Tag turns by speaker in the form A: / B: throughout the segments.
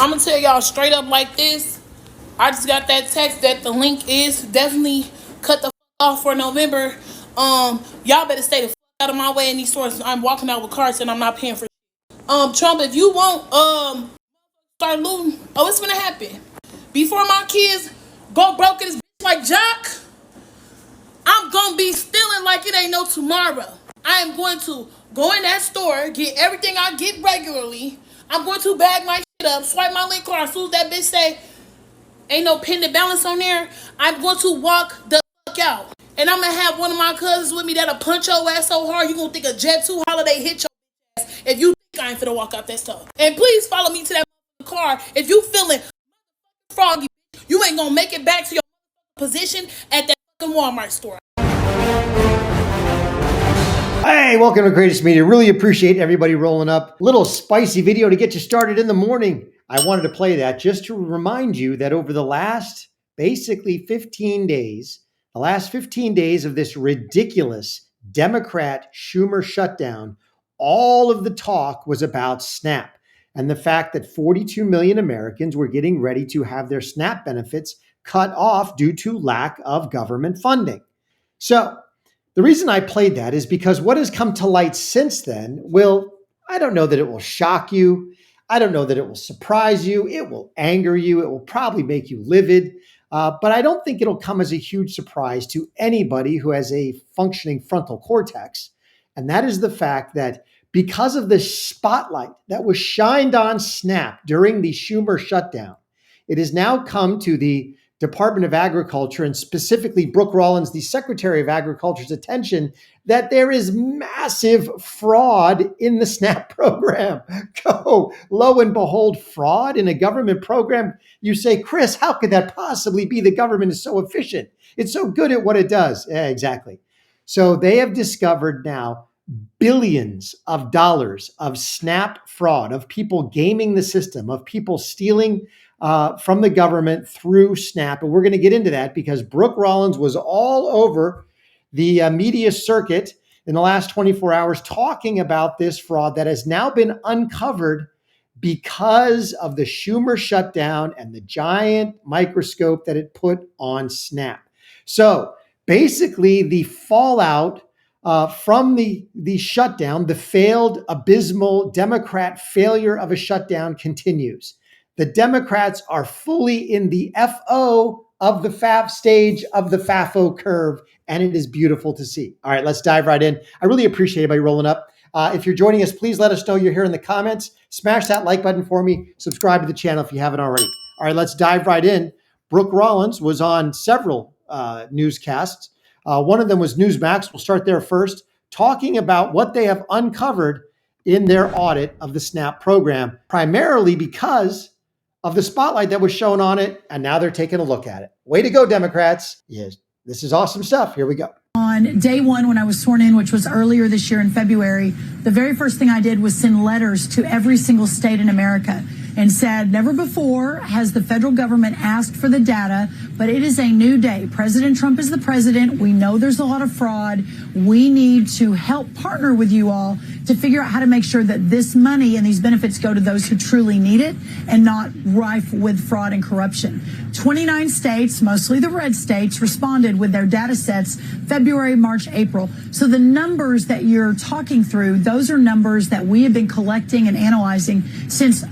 A: I'm gonna tell y'all straight up like this. I just got that text that the link is definitely cut the off for November. Y'all better stay the out of my way in these stores. I'm walking out with carts and I'm not paying for. Trump, if you won't start looting, it's gonna happen. Before my kids go broke in this bitch like Jock, I'm gonna be stealing like it ain't no tomorrow. I am going to go in that store, get everything I get regularly. I'm going to bag my shit up, swipe my link card. As soon as that bitch say ain't no pending balance on there, I'm going to walk the fuck out. And I'm gonna have one of my cousins with me that'll punch your ass so hard you gonna think a Jet 2 holiday hit your ass if you think I ain't finna walk out that stuff. And please follow me to that car if you feeling froggy. You ain't gonna make it back to your position at that fucking Walmart store.
B: Hey, welcome to Greatest Media. Really appreciate everybody rolling up. Little spicy video to get you started in the morning. I wanted to play that just to remind you that over the last basically 15 days, the last 15 days of this ridiculous Democrat Schumer shutdown, all of the talk was about SNAP and the fact that 42 million Americans were getting ready to have their SNAP benefits cut off due to lack of government funding. So the reason I played that is because what has come to light since then I don't know that it will shock you. I don't know that it will surprise you. It will anger you. It will probably make you livid. But I don't think it'll come as a huge surprise to anybody who has a functioning frontal cortex. And that is the fact that because of the spotlight that was shined on SNAP during the Schumer shutdown, it has now come to the Department of Agriculture and specifically Brooke Rollins, the Secretary of Agriculture's attention that there is massive fraud in the SNAP program. Lo and behold, fraud in a government program. You say, Chris, how could that possibly be? The government is so efficient. It's so good at what it does. Yeah, exactly. So they have discovered now billions of dollars of SNAP fraud, of people gaming the system, of people stealing from the government through SNAP. And we're going to get into that because Brooke Rollins was all over the media circuit in the last 24 hours talking about this fraud that has now been uncovered because of the Schumer shutdown and the giant microscope that it put on SNAP. So basically the fallout from the shutdown, the failed, abysmal Democrat failure of a shutdown continues. The Democrats are fully in the FO of the FAF stage of the FAFO curve, and it is beautiful to see. All right, let's dive right in. I really appreciate everybody rolling up. If you're joining us, please let us know you're here in the comments. Smash that like button for me. Subscribe to the channel if you haven't already. All right, let's dive right in. Brooke Rollins was on several newscasts. One of them was Newsmax. We'll start there first, talking about what they have uncovered in their audit of the SNAP program, primarily because of the spotlight that was shown on it, and now they're taking a look at it. Way to go, Democrats. Yes, this is awesome stuff. Here we go.
C: On day one, when I was sworn in, which was earlier this year in February, the very first thing I did was send letters to every single state in America and said, never before has the federal government asked for the data, but it is a new day. President Trump is the president. We know there's a lot of fraud. We need to help partner with you all to figure out how to make sure that this money and these benefits go to those who truly need it and not rife with fraud and corruption. 29 states, mostly the red states, responded with their data sets February, March, April. So the numbers that you're talking through, those are numbers that we have been collecting and analyzing since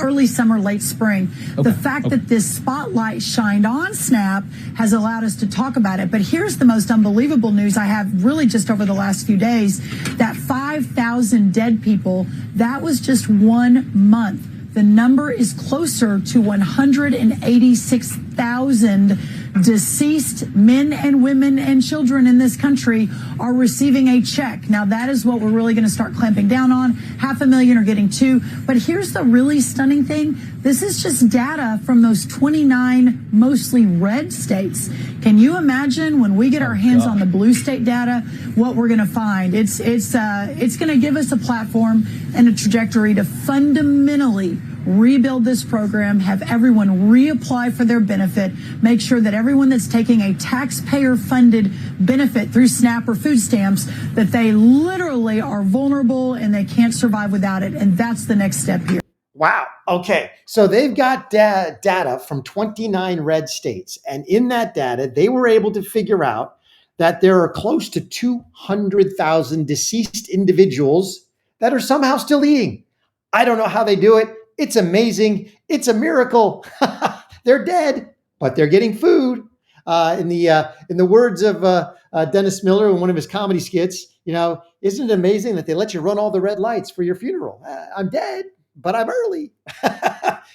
C: early summer, late spring. The fact that this spotlight shined on SNAP has allowed us to talk about it. But here's the most unbelievable news I have really just over the last few days, that 5,000 dead people, that was just 1 month. The number is closer to 186,000 deceased men and women and children in this country are receiving a check. Now, that is what we're really going to start clamping down on. 500,000 are getting 2. But here's the really stunning thing. This is just data from those 29 mostly red states. Can you imagine when we get our hands on the blue state data, what we're going to find? It's going to give us a platform and a trajectory to fundamentally rebuild this program, have everyone reapply for their benefit, make sure that everyone that's taking a taxpayer-funded benefit through SNAP or food stamps, that they literally are vulnerable and they can't survive without it. And that's the next step here.
B: Wow. Okay. So they've got data from 29 red states. And in that data, they were able to figure out that there are close to 200,000 deceased individuals that are somehow still eating. I don't know how they do it. It's amazing. It's a miracle. They're dead, but they're getting food. In the words of Dennis Miller in one of his comedy skits, isn't it amazing that they let you run all the red lights for your funeral? I'm dead, but I'm early.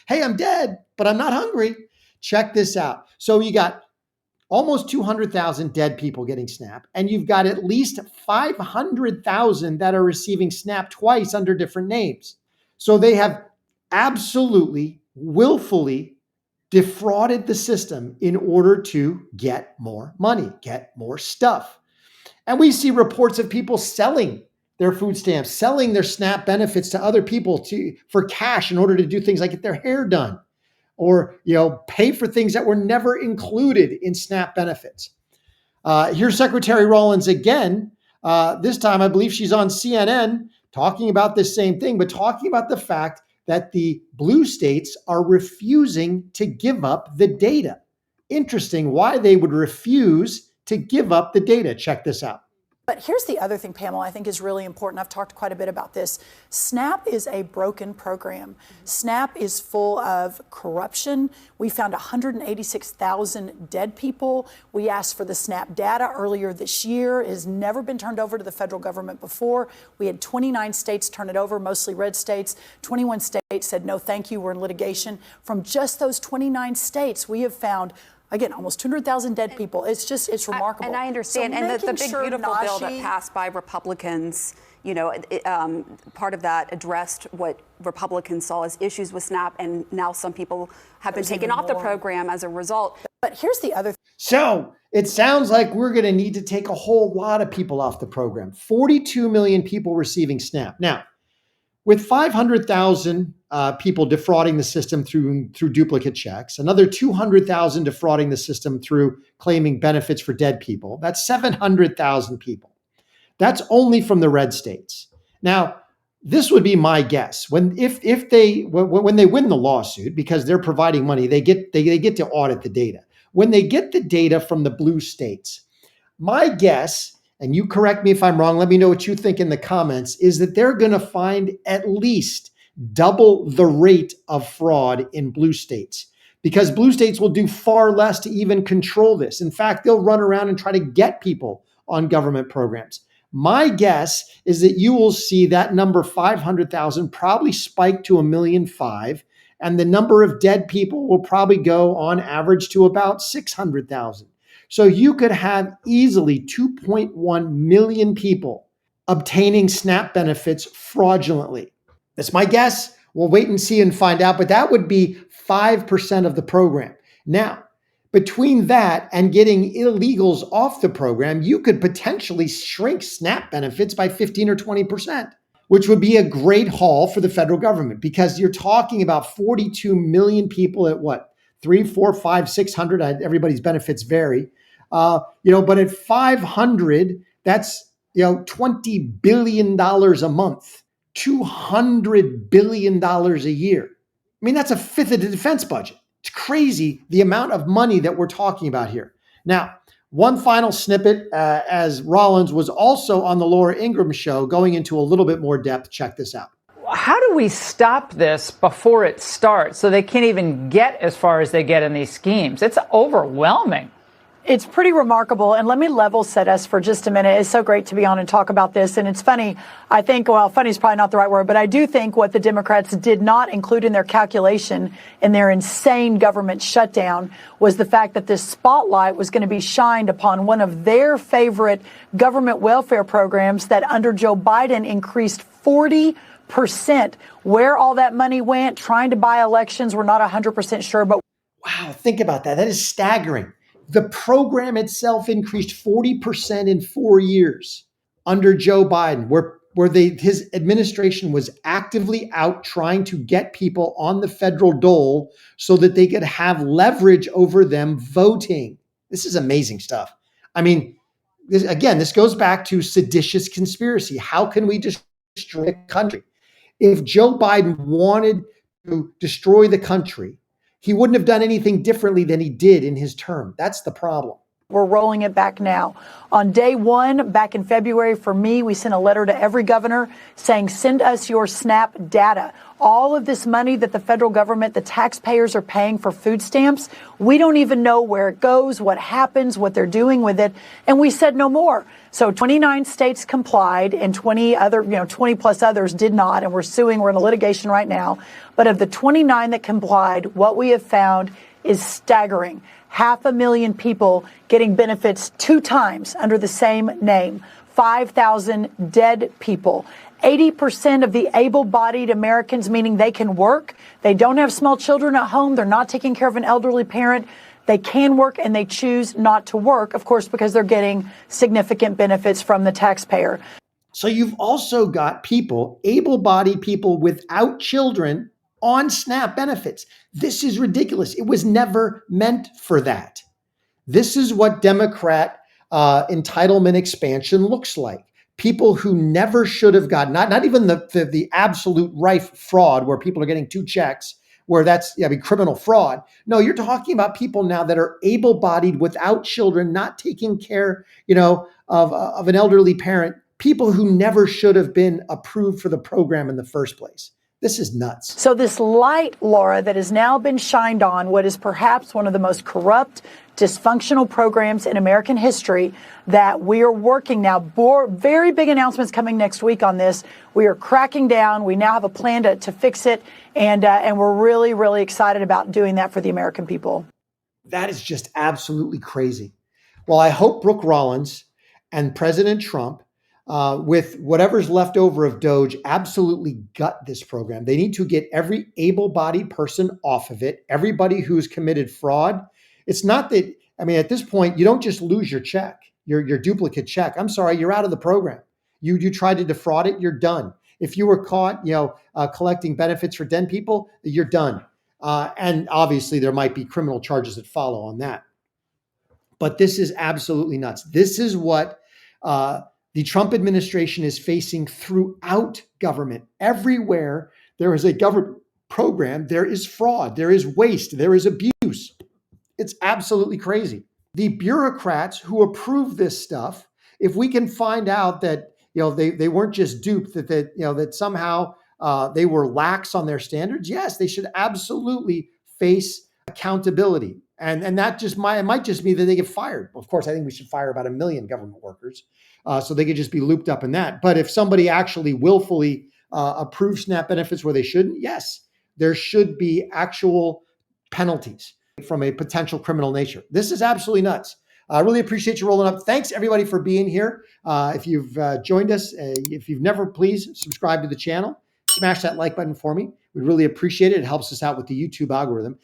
B: Hey, I'm dead, but I'm not hungry. Check this out. So you got almost 200,000 dead people getting SNAP, and you've got at least 500,000 that are receiving SNAP twice under different names. So they have absolutely, willfully defrauded the system in order to get more money, get more stuff. And we see reports of people selling their food stamps, selling their SNAP benefits to other people for cash in order to do things like get their hair done or pay for things that were never included in SNAP benefits. Here's Secretary Rollins again. This time, I believe she's on CNN talking about this same thing, but talking about the fact that the blue states are refusing to give up the data. Interesting why they would refuse to give up the data. Check this out.
C: But here's the other thing, Pamela, I think is really important. I've talked quite a bit about this. SNAP is a broken program. SNAP is full of corruption. We found 186,000 dead people. We asked for the SNAP data earlier this year. It has never been turned over to the federal government before. We had 29 states turn it over, mostly red states. 21 states said, no, thank you, we're in litigation. From just those 29 states, we have found again, almost 200,000 dead people. It's remarkable.
D: And I understand.
C: So
D: and the big,
C: sure
D: beautiful bill that passed by Republicans, part of that addressed what Republicans saw as issues with SNAP, and now some people have been taken off the program as a result.
C: But here's the other thing.
B: So it sounds like we're going to need to take a whole lot of people off the program. 42 million people receiving SNAP. Now, with 500,000 people defrauding the system through duplicate checks, another 200,000 defrauding the system through claiming benefits for dead people, that's 700,000 people. That's only from the red states. Now, this would be my guess. When they win the lawsuit, because they're providing money, they get to audit the data. When they get the data from the blue states, my guess, and you correct me if I'm wrong, let me know what you think in the comments, is that they're going to find at least double the rate of fraud in blue states, because blue states will do far less to even control this. In fact, they'll run around and try to get people on government programs. My guess is that you will see that number 500,000 probably spike to 1.5 million, and the number of dead people will probably go on average to about 600,000. So you could have easily 2.1 million people obtaining SNAP benefits fraudulently. That's my guess. We'll wait and see and find out, but that would be 5% of the program. Now, between that and getting illegals off the program, you could potentially shrink SNAP benefits by 15 or 20%, which would be a great haul for the federal government, because you're talking about 42 million people at what? 3, 4, 5, 600, everybody's benefits vary. But at 500, that's, $20 billion a month, $200 billion a year. I mean, that's a fifth of the defense budget. It's crazy the amount of money that we're talking about here. Now, one final snippet, as Rollins was also on the Laura Ingraham show, going into a little bit more depth. Check this out.
E: How do we stop this before it starts so they can't even get as far as they get in these schemes? It's overwhelming.
C: It's pretty remarkable. And let me level set us for just a minute. It's so great to be on and talk about this. And it's funny. I think, well, funny is probably not the right word, but I do think what the Democrats did not include in their calculation in their insane government shutdown was the fact that this spotlight was going to be shined upon one of their favorite government welfare programs that under Joe Biden increased 40%. Where all that money went, trying to buy elections, we're not 100% sure. But
B: wow, think about that. That is staggering. The program itself increased 40% in 4 years under Joe Biden, where his administration was actively out trying to get people on the federal dole so that they could have leverage over them voting. This is amazing stuff. I mean, this goes back to seditious conspiracy. How can we destroy a country? If Joe Biden wanted to destroy the country, he wouldn't have done anything differently than he did in his term. That's the problem.
C: We're rolling it back now. On day one, back in February, for me, we sent a letter to every governor saying, send us your SNAP data. All of this money that the federal government, the taxpayers are paying for food stamps, we don't even know where it goes, what happens, what they're doing with it. And we said no more. So 29 states complied and 20 plus others did not. And we're suing. We're in a litigation right now. But of the 29 that complied, what we have found is staggering. 500,000 people getting benefits 2 times under the same name. 5,000 dead people. 80% of the able-bodied Americans, meaning they can work, they don't have small children at home, they're not taking care of an elderly parent, they can work and they choose not to work, of course, because they're getting significant benefits from the taxpayer.
B: So you've also got people, able-bodied people without children, on SNAP benefits. This is ridiculous. It was never meant for that. This is what Democrat entitlement expansion looks like. People who never should have gotten, not even the absolute rife fraud where people are getting 2 checks, where that's criminal fraud. No, you're talking about people now that are able-bodied without children, not taking care, of an elderly parent, people who never should have been approved for the program in the first place. This is nuts.
C: So this light, Laura, that has now been shined on what is perhaps one of the most corrupt, dysfunctional programs in American history, that we are working now. Very big announcements coming next week on this. We are cracking down. We now have a plan to fix it. And we're really, really excited about doing that for the American people.
B: That is just absolutely crazy. Well, I hope Brooke Rollins and President Trump, with whatever's left over of Doge, absolutely gut this program. They need to get every able-bodied person off of it, everybody who's committed fraud. It's not that, at this point, you don't just lose your check, your duplicate check. I'm sorry, you're out of the program. You tried to defraud it, you're done. If you were caught, collecting benefits for dead people, you're done. And obviously there might be criminal charges that follow on that. But this is absolutely nuts. This is what the Trump administration is facing throughout government. Everywhere there is a government program, there is fraud, there is waste, there is abuse. It's absolutely crazy. The bureaucrats who approve this stuff, if we can find out that they weren't just duped, that somehow they were lax on their standards, yes, they should absolutely face accountability. And that it might just mean that they get fired. Of course, I think we should fire about 1 million government workers, so they could just be looped up in that. But if somebody actually willfully approves SNAP benefits where they shouldn't, yes, there should be actual penalties from a potential criminal nature. This is absolutely nuts. I really appreciate you rolling up. Thanks everybody for being here. If you've joined us, if you've never, please subscribe to the channel. Smash that like button for me. We really appreciate it. It helps us out with the YouTube algorithm.